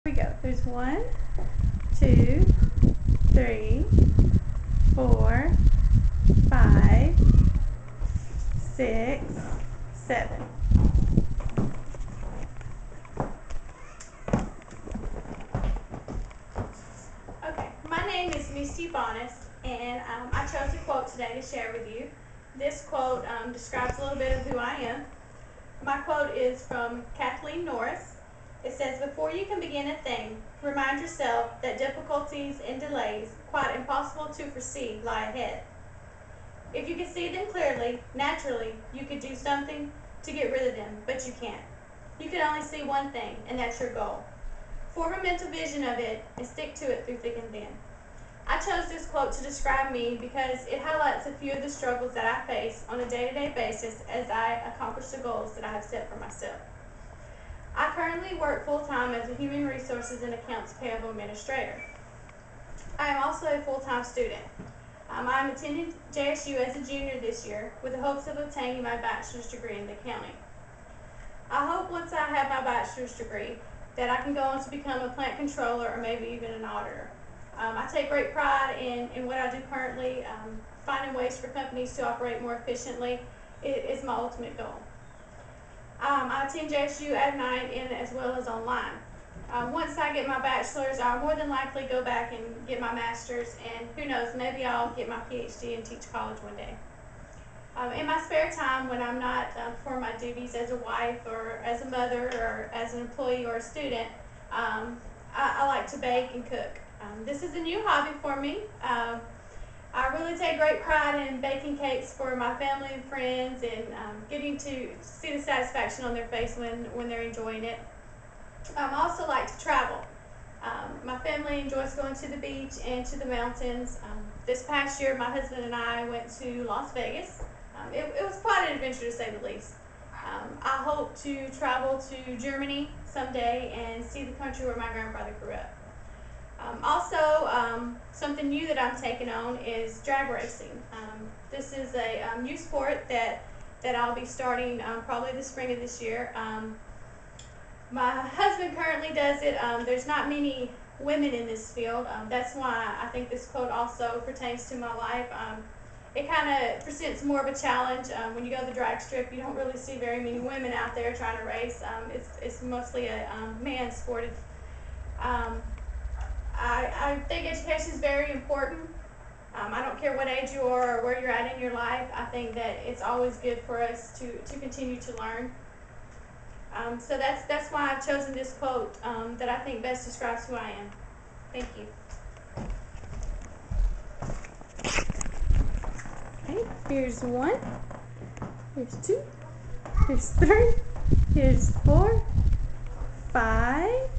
Here we go. There's 1, 2, 3, 4, 5, 6, 7. Okay, my name is Misty Bonus, and I chose a quote today to share with you. This quote describes a little bit of who I am. My quote is from Kathleen Norris. It says, "Before you can begin a thing, remind yourself that difficulties and delays, quite impossible to foresee, lie ahead. If you could see them clearly, naturally, you could do something to get rid of them, but you can't. You can only see one thing, and that's your goal. Form a mental vision of it and stick to it through thick and thin." I chose this quote to describe me because it highlights a few of the struggles that I face on a day-to-day basis as I accomplish the goals that I have set for myself. I currently work full-time as a Human Resources and Accounts Payable Administrator. I am also a full-time student. I am attending JSU as a junior this year with the hopes of obtaining my bachelor's degree in accounting. I hope once I have my bachelor's degree that I can go on to become a plant controller or maybe even an auditor. I take great pride in what I do currently. Finding ways for companies to operate more efficiently is my ultimate goal. I attend JSU at night and as well as online. Once I get my bachelor's, I'll more than likely go back and get my master's, and who knows, maybe I'll get my PhD and teach college one day. In my spare time, when I'm not performing my duties as a wife or as a mother or as an employee or a student, I like to bake and cook. This is a new hobby for me. I really take great pride in baking cakes for my family and friends, and getting to see the satisfaction on their face when they're enjoying it. I also like to travel. My family enjoys going to the beach and to the mountains. This past year, my husband and I went to Las Vegas. It was quite an adventure, to say the least. I hope to travel to Germany someday and see the country where my grandfather grew up. Something new that I'm taking on is drag racing. This is a new sport that I'll be starting probably the spring of this year. My husband currently does it. There's not many women in this field. That's why I think this quote also pertains to my life. It kind of presents more of a challenge. When you go to the drag strip, you don't really see very many women out there trying to race. It's mostly a man's sport. I think education is very important. I don't care what age you are or where you're at in your life. I think that it's always good for us to continue to learn. So that's why I've chosen this quote that I think best describes who I am. Thank you. Okay, here's 1, here's 2, here's 3, here's 4, 5,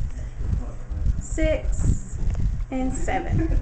6, and 7.